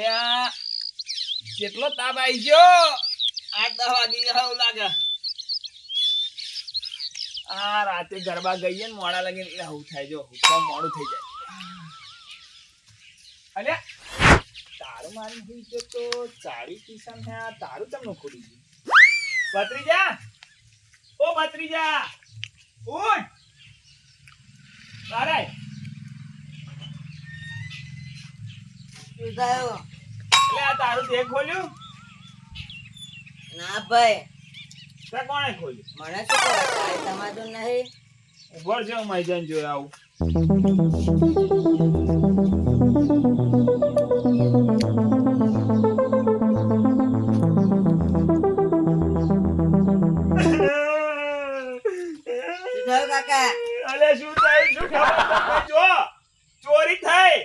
અલ્યા કેટલો તાપ આવી ગયો 8-10 વાગી ગયા એવું લાગે આ રાતે ગરબા ગઈએ ને મોડા લાગીને એટલે આવું થાય જો તો મોડું થઈ જાય અલ્યા તારું મારી હુઈ ગયો તો ચાળી કિસમ હે આ તારું તમને ખોડી ગયું ભત્રીજા ઓ ભત્રીજા ઉઠ બારે શું થયું? એટલે આ તારું તે ખોલ્યું ના ભાઈ, તે કોણે ખોલ્યું મને શું ખબર? તારી સમાધું નહીં. ઉભર છે હું મેદાન જોઈ આવું શું થયું કાકા? અલે શું થયું શું ખબર તમને જો ચોરી થઈ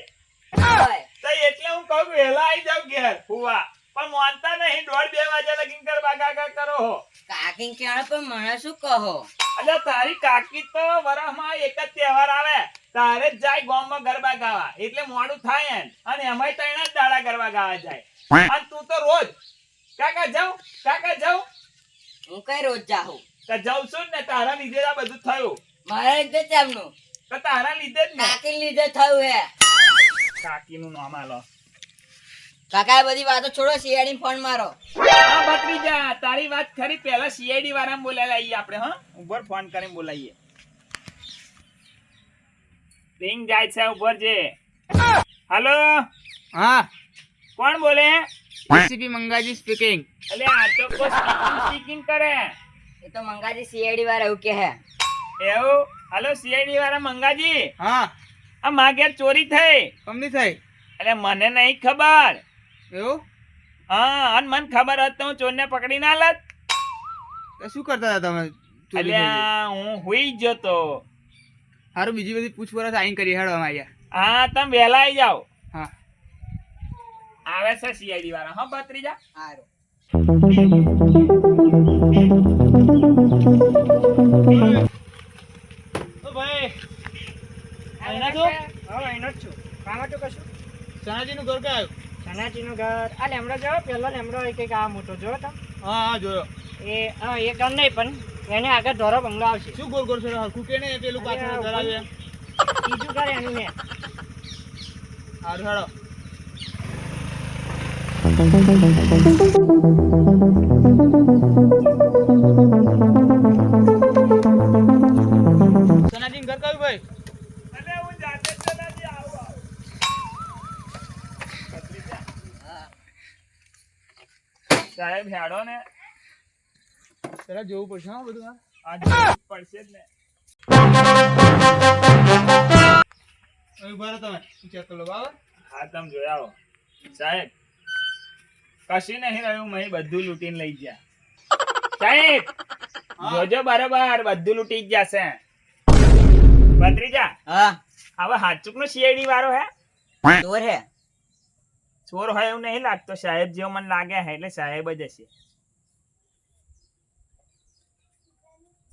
ભાઈ, તો એટલે હું કહું વહેલા આવી જાવ ઘેર ફુવા પણ માનતા નહીં 1:30-2 વાગ્યા લગીન ગરબા ગાગા કરો હો કાકી કહેવાય પણ મને શું કહો? અલે તારી કાકી તો વરસમાં એક જ તહેવાર આવે તારે જ જાય ગામમાં ગરબા ગાવા એટલે મોડું થાય એમ અને એમાંય ત્રણ જ દાડા ગરબા ગાવા જાય અને તું તો રોજ કાકા જાઉં હું કઈ રોજ જાઉં? તો જાઉં છું ને તારા લીધે આ બધું થયું મારા લીધે તેમનું તો તારા લીધે જ ને કાકી લીધે થયું હે. કાકીનું નામ આલો કાકા એ બધી વાતો છોડો, શિયાળી ફોન મારો. હા ભત્રીજા તારી વાત ખરી પહેલા સીઆઈડી વાળાને બોલાવી આવીએ આપણે હા ઉપર ફોન કરીને બોલાવીએ રિંગ જાય છે ઉપર જે હાલો હા કોણ બોલે રેસીપી મંગાજી સ્પીકિંગ. અલે આ તો કોઈ સ્પીકિંગ કરે એ તો મંગાજી શિયાળી વાળા એવું કે હે. એવું હાલો સીઆઈડી વાળા મંગાજી હા આ માં ઘેર ચોરી થઈ કમની થઈ અલે મને નહીં ખબર એવું? હા અને મને ખબર હોત તો હું ચોરને પકડી ના લત તો શું કરતા હતા તમે? ચોરી થઈ ગઈ. અલ્યા હું હુઈ ગયો તો હારું બીજી બધી પૂછપરછ આઈને કરી હેડો અમે આયા. હા તમે વહેલા આવી જાઓ હા આવે છે સીઆઈડી વાળા હા ભત્રીજા હારું. ઓ ભાઈ અહીંના છો? હા એનો જ છું. કામ હતું કશું? સનાજીનું ઘર ક્યાં આવ્યું? સનાજીનું ઘર આ લેમડો જોયો પેલો લેમડો એક એક આ મોટો જોયો તમે હા હા જોયો. એ ઘર નહીં પણ એને આગળ ધોરો બંગલો આવશે. શું ગોળ ગોળ છે હરખું કે ને પેલું પાછળ ઘર આવ્યું એમ? બીજું ઘર એનું ને હારું હેડો. સનાજીનું ઘર કયું ભાઈ? અલે હું જાતે જ નથી આવું ભત્રીજા હા. સાહેબ હેડો ને પેલા જોવું પડશે હા બધું. આ જોવું જ પડશે જ ને અહીં ઉભા રહો તમે, હું ચેક કરી લો બરાબર. હા તમે જોઈ આવો સાહેબ કશું નહીં રહ્યું મેં બધું લૂંટીને લઈ ગયા સાહેબ હા. જોજો બરાબર બધું લૂંટી જ જશે ભત્રીજા હા, હવે હાચુક નો સીઆઈડી વાળો હે ચોર હે. ચોર હોય એવું નહીં લાગતો સાહેબ જેવો મને લાગે હે એટલે સાહેબ જ હશે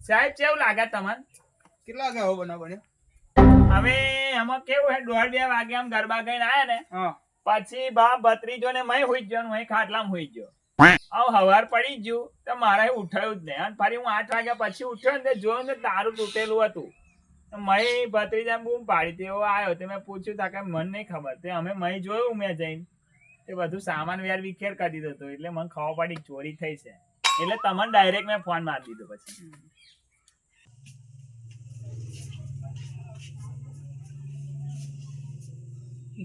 સાહેબ કેવું લાગે તમને કેટલા વાગે આવો બનાવ બન્યો? હવે એમાં કેવું હે 1:30-2 વાગે આમ ગરબા ગઈને આયા ને હા પછી બાપ ભત્રીજો ને મય હુઈ ગયો ને હું ખાટલામાં હુઈ ગયો આવ હવાર પડી ગયું તો મારે ઉઠાયું જ નહીં અને ફરી હું 8 વાગ્યા પછી ઉઠ્યો ને તે જોયું ને તારું તૂટેલું હતું મય ભત્રીજા બૂમ પાડી તેવો આવ્યો તે મેં પૂછ્યું તા કે મને નહીં ખબર તે અમે મય જોયું મેં જઈને તે બધું સામાન વેર વિખેર કરી દીધો હતો એટલે મને ખબર પડી કે ચોરી થઈ છે એટલે તમને ડાયરેક્ટ મેં ફોન મારી દીધો પછી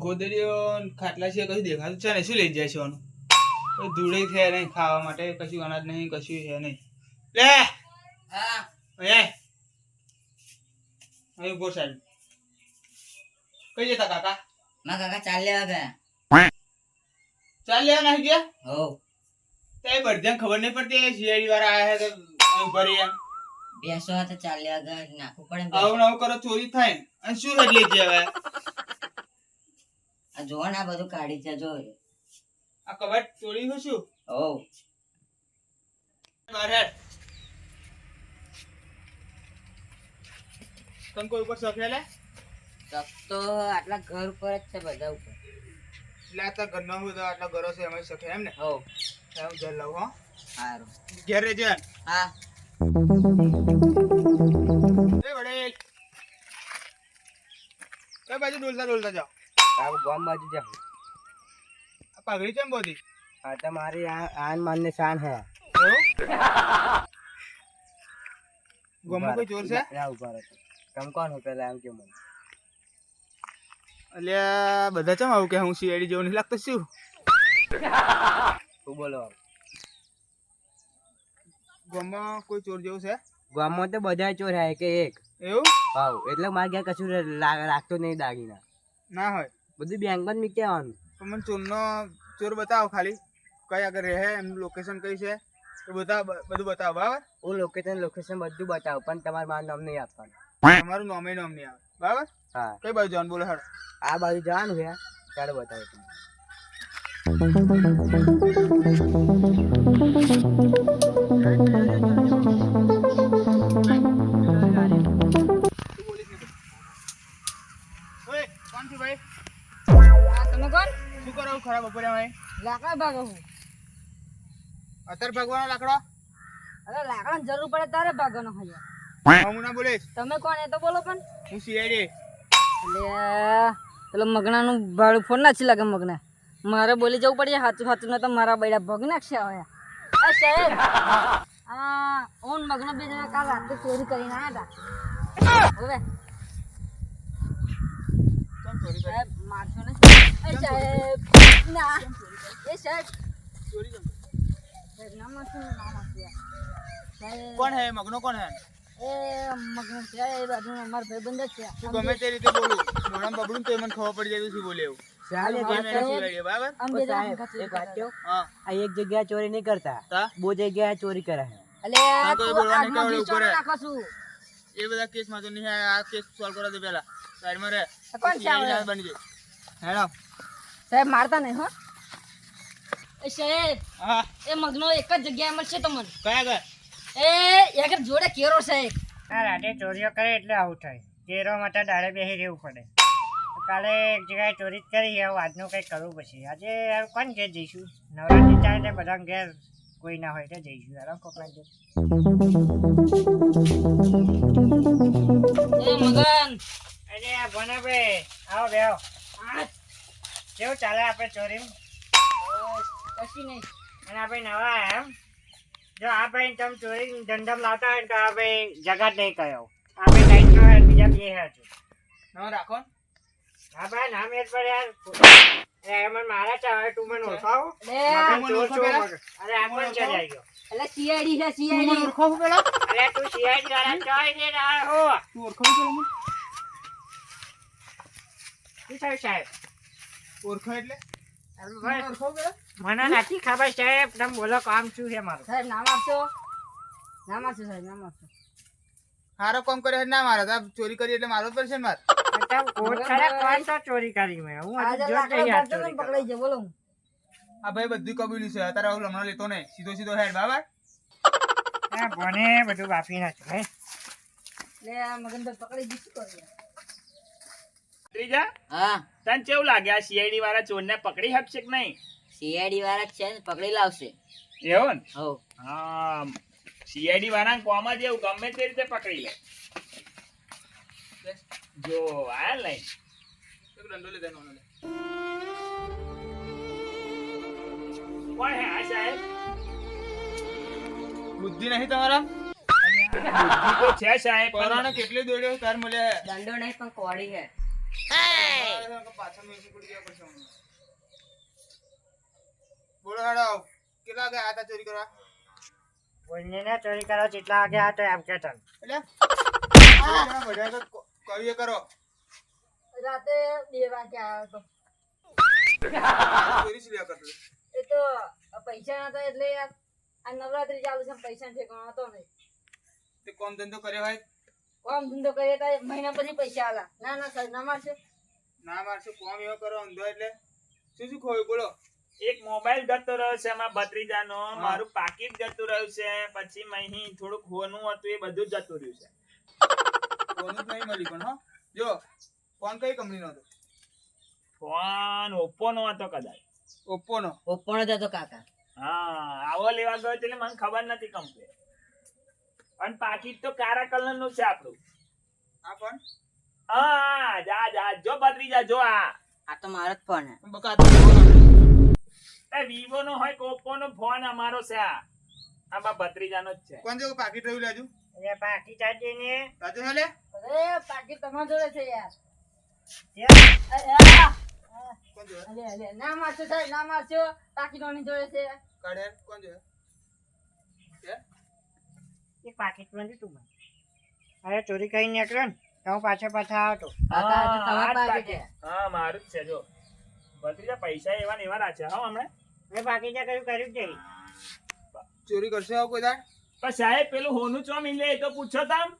ગોદડીઓ ખાટલા છે કશું દેખાતું છે ને શું લઈ જાય છે આનું? કોઈ ધૂળે છે નહીં ખાવા માટે કશું અનાજ નહીં કશું છે નહીં. લે હા. અહીં ઉભો સાહેબ. કઈ જતા કાકા? મારા કાકા ચાલ લેવા ગયા. ચાલ લેવા નાખી ગયા? હો, તો એ બધાને ખબર નહીં પડતી સીઆઈડી વાળા આયા છે તો અહીં ઉભા રહી એમ. બેસો તો ચાલ લેવા ગયા, નાખવું પડે ને આવું પૈસા. ને આવું કરો ચોરી થાય ને અને શું રજ લઈ ગયા હવે? આ જોવો ને આ બધું કાઢી છે જો. આ કબાટ ચોરી નું શું? હો, બહાર હેડ. તને કોઈ ઉપર શોખ લે? શક તો આટલા ઘર ઉપર જ છે બધા ઉપર. એટલે આ તાર ઘરનો હોય તો આટલા ઘરો છે એમાં શકે એમ ને હો હું ઘેર લાવું હો સારું ઘેર રહેજે હા એ વડે કઈ બાજુ ડોલતા જાઓ ગામ બાજુ જાઉં આ પાઘડી કેમ બોધી હા તમારી આન માનને શાન હે એવું ગામમાં કોઈ ચોર છે ઉભા રહો તમે કોણ હો પેલા એમ કે મને અલ્યા બધા ચમ આવું કે હું સીઆઈડી જેવું નહીં લાગતો શું શું બોલો ગામમાં કોઈ ચોર જેવું છે ગામમાં તો બધા ચોર હે કે એક એવું હાવ એટલે મારે ક્યાં કશું રાખતો નહીં દાગીના ના હોય બધું બેંકમાં જ મૂકી આવવાનું તો મને ચોર બતાવો ખાલી કઈ આગળ રહે એમનું લોકેશન કઈ છે તો બધું બતાવો બરાબર હું લોકેશન બધું બતાવું પણ તમારે મારું નામ નહીં આપવાનું તમારું નામ નહીં આવે બરાબર હા કઈ બાજુ જવાનું બોલો હેડ આ બાજુ જવાનું છે ચાલો બતાવો તમે ઓય કોણ છે ભાઈ તમે કોણ શું કરો ખરાબ બપોરે ભાઈ લાકડા ભાગો હું અત્યારે ભગવાન લાકડો અરે લાકડાની જરૂર પડે તારે ભાગવાનો હોય હું ના બોલીશ તમે કોણ એ તો બોલો પણ હું સીઆઈડી એટલે પેલો મગનાનું ભાડું ફોન નાખી લાગે મગના મારે બોલી જવું પડે સાચું સાચું ને તો મારા બૈડા ભગ નાખશે હવે આ સાહેબ આ ઓન મગનો બે જણા કાલ રાતે ચોરી કરીને આવ્યા હતા હવે કેમ ચોરી કરી સાહેબ મારશો ને એ સાહેબ ના એ સાહેબ ચોરી કેમ સાહેબ ના મારશો ને ના મારશો યાર. સાહેબ કોણ હે મગનો કોણ હે એ મગનો છે એ બાજુ અમારો ભાઈબંધ જ છે તું ગમે તે રીતે બોલું મોઢામાં બબડું તો મને ખબર પડી જાય તું શું બોલે એવું ચાલે આ મેં સીઆઈડી બરાબર આમ બે જણા સાહેબ, એક વાત કહું? હા આ એક જગ્યાએ ચોરી નહીં કરતા તા બહુ જગ્યાએ ચોરી કરે છે અલે તાર કોઈ તું બોલવાની આગમાં કેવડે ઘીચોડો ઉપર હે? નાખો છું એ બધા કેસમાં તો નહીં આ કેસ સોલ્વ કરવા દે પેલા સાઈડમાં રહે કોણ છે CID આવડે? બની જાય હેડો સાહેબ મારતા નહીં હો એ સાહેબ હા એ મગનો એક જ જગ્યાએ મળશે તમને કયા ગયા એ એક જોડે કેરો છે એક. આ રાતે ચોરીઓ કરે એટલે આવું થાય કેરો માટે દાડે બેસી રહેવું પડે તો કાલે એક જગ્યાએ ચોરી જ કરી હવે આજનું કંઈક કરવું પછી આજે કોણ ઘેર જઈશું નવરાત્રી ચાલે એટલે બધા ઘેર કોઈ ના હોય એટલે જઈશું યાર કોકના ઘેર એ મગન અરે આ ભણાભાઈ આવો બેહો કેવું ચાલે આપણે ચોરી કશી નહીં અને આપણે નવા આયા એમ જો આ ભાઈ તમે ચોરી ધંધમ લાવતા હોય ને તો આ ભાઈ જગત નહીં કહ્યો આપણે ટાઈટ નો હોય બીજા બે હે છે ના રાખો હા ભાઈ નામ એ જ પડે યાર એ મને મારા ચાવે તું મને ઓળખાવો એટલે મગન ચોર છો મગન. અરે આ કોણ ચડી આવ્યો એટલે સીઆઈડી છે તું મને સીઆઈડી ઓળખો છો પેલા અરે તું સીઆઈડી વાળા ચોઈ દે ના હો તું ઓળખો છો પેલા મને? શું થયું સાહેબ ઓળખો એટલે અરે ભાઈ, ઓળખો પેલા મને નથી ખબર સાહેબ તમે બોલો કામ શું છે મારું સાહેબ નામ આપશો નામ આપશો સાહેબ નામ આપશો હારો કામ કરે ના મારે તો ચોરી કરી એટલે મારો જ પડશે ને મારે તમે કોટ ખરા કોણ તો ચોરી કરી મેં હું આજે હજુ જોત નહીં લાકડા યાદ ભાગતો ને ચોરી પકડાઈ જાય બોલો હું. આ ભાઈ બધું કબૂલ્યું છે અત્યારે હું હમણાં લેતો નહીં સીધો હેડ બરાબર હા ભણે બધું બાફી નાખ્યું હે એટલે આ મગન તો પકડી ગઈ શું કરું યાર? ત્રીજા હા તને કેવું લાગે આ સીઆઈડી વાળા ચોરને પકડી શકશે કે નહીં સીઆઈડી વાળા જ છે ને પકડી લાવશે એવું ને હો હા સીઆઈડી વાળા કોમ જ એવું ગમે તે રીતે પકડી લે જો આ લઈ એક દંડો લે દેનો લે કોણ હે આ સાહેબ બુદ્ધિ નહીં તમારા બુદ્ધિ તો છે સાહેબ પણ પરાણે કેટલી દોડ્યો તાર મળે દંડો નહીં પણ કોડી છે પાછળ મેસી પડી ગયા પછી હમણાં. બોલો હેડો કેટલા વાગે આયા તા ચોરી કરવા બોલને ચોરી કરો જેટલા વાગે આ તો એમ કે તને એટલે બધા તો કવિએ કરો રાતે 2 વાગે આવ્યો તો ચોરી સિલ્યા કરતો એ તો પૈસા નતા એટલે યાર આ નવરાત્રી ચાલુ છે પૈસા ઠેકાણો હતો નહીં તે કોમ ધંધો કર્યો હોય કોમ ધંધો કરીએ તો મહિના પછી પૈસા આલા ના ના સાહેબ ના મારશે ના મારશું કોમ એવો કરો અંધો એટલે શું શું ખોયું બોલો એક મોબાઈલ જતો રહ્યો છે એમાં ભત્રીજાનો મારું પાકીટ જતું રહ્યું છે પછી મહી થોડુંક હોનું હતું એ બધું જ જતું રહ્યું છે કોનું જ નહીં મળ્યું પણ હો જો ફોન કઈ કંપનીનો હતો ફોન ઓપ્પો નો હતો કદાચ. ઓપ્પોનો. ઓપણ જ હતો કાકા. હા આવો લેવા ગયો એટલે મને ખબર નથી કમ્પ્લેટ. પણ પાકીટ તો કાળા કલર નું છે આપણું. આ ફોન હા જા જા જો ભત્રીજા જો આ તો મારો જ ફોન હે. બકા આ તો ફોન એ વિવો નો હોય કે ઓપ્પો નો ફોન અમારો છે આ બા ભત્રીજાનો જ છે. કોણ જો પાકીટ રહ્યું લેજો એટલે બાકી ચાચી ને સાચું છે લે અરે પાકીટ તમારા જોડે છે યાર. કોણ જો અલે ના મારશો સાહેબ, ના મારશો. પાકીટ ઓની જોડે છે. કાઢે કોણ જો એક પાકીટ માં તું મને અરે ચોરી કરી નીકળ્યો ને તો હું પાછા આવતો. કાકા, આ તો તમારા આ જ પાકીટ પાકીટ. હા મારું જ છે જો ભત્રીજા પૈસા એવા ને એવા રાખ્યા હા હમણાં. મેં બાકી જે કર્યું જ નહીં. ચોરી કરશે આવું કોઈ દાડ પણ સાહેબ પેલું હોનું ચો મિલે એ તો પૂછો તમ.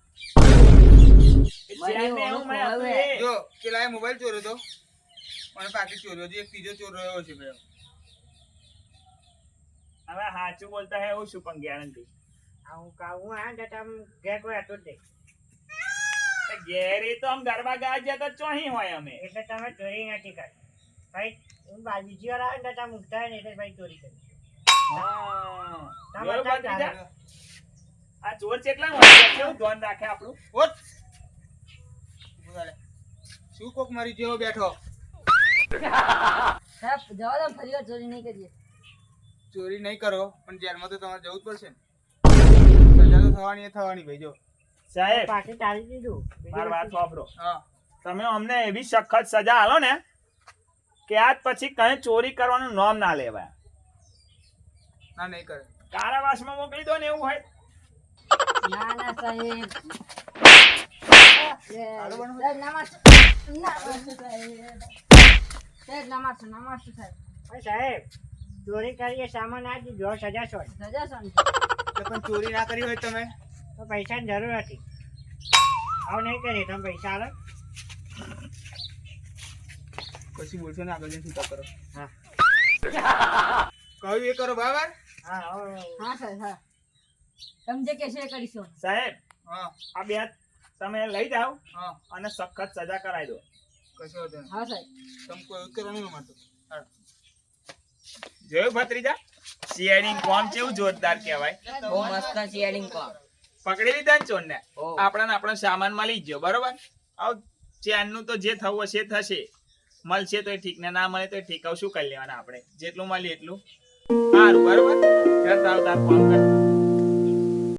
મને ચેન ને હોનું એવું મેં હતું ખોવાયું એ. જો પેલા એ મોબાઈલ ચોર્યો તો અને પાકીટ ચોર્યો હજી એક ત્રીજો ચોર રહ્યો છે ભાઈ હવે સાચું બોલતા હે એવું શું પણ ગેરંટી. હું કાવું આ ને તમ ઘેર કોઈ હતું જ નહીં. ઘેરે તો આમ ગરબા ગાવા ગયા તો ચોહી હોય અમે. એટલે તમે ચોરી નથી કરી ભાઈ. હું બીજી વાર આવે ને તમે મૂકતા ને એટલે ભાઈ ચોરી કરી. હા. તમે જોયું ક્યાં ભત્રીજા? ચાલે? આ ચોર કેટલા હોય કેવું ધ્યાન રાખે આપણું. ઓટ બોલાલે શું કોક મારી જેવો બેઠો સાહેબ જવા દો, ફરી વાર ચોરી નહીં કરીએ. ચોરી નહીં કરો પણ જેલમાં તો તમારે જવું જ પડશે ને સજા તો થવાની એ થવાની ભાઈ જો સાહેબ પાકી ચાલી દીધું. મારી વાત સાંભળો. હા તમે અમને એવી સખત સજા આલો ને કે આજ પછી કઈ ચોરી કરવાનું નામ ના લેવાય. ના નહીં કરે કારાવાસમાં મોકલી દો ને એવું હોય. ના ના સાહેબ. હાલો બનો. સાહેબ ના મારશો. ના મારશો સાહેબ. સાહેબ ના મારશો, ના મારશો સાહેબ. પણ સાહેબ ચોરી કરીએ સામાન આ દીધો સજા છો સજા શાની? એટલે પણ ચોરી ના કરી હોય તમે તો પૈસાની જરૂર હતી. આવું નહીં કરીએ તમે પૈસા આલો. પછી બોલશો ને આગળ જઈને છૂટા કરો હા. કહ્યું એ કરો બરાબર હા હવે હા સાહેબ, હા. તમે જે કહેશો એ કરીશું. સાહેબ હા આ બે તમે લઈ જાઓ હા અને સખત સજા કરાવી દો. કશો વાંધો નહીં. હા સાહેબ. તમે કોઈ એવું કરવાનું ન માનતો હા. જોયું ભત્રીજા? શેરિંગ કોમ કેવું જોરદાર કહેવાય. બહુ મસ્ત શેરિંગ કોમ. પકડી લીધા ને ચોરને. ઓ. આપણાને આપણો સામાન મળી ગયો બરોબર. આવ ચેનનું તો જે થવું હશે એ થશે. મળશે તો ઠીક ને ના મળે તો ઠીક. આવ શું કરી લેવાના આપણે જેટલું મળે એટલું સારું બરોબર. ઘર તાવ તાર કામ કર.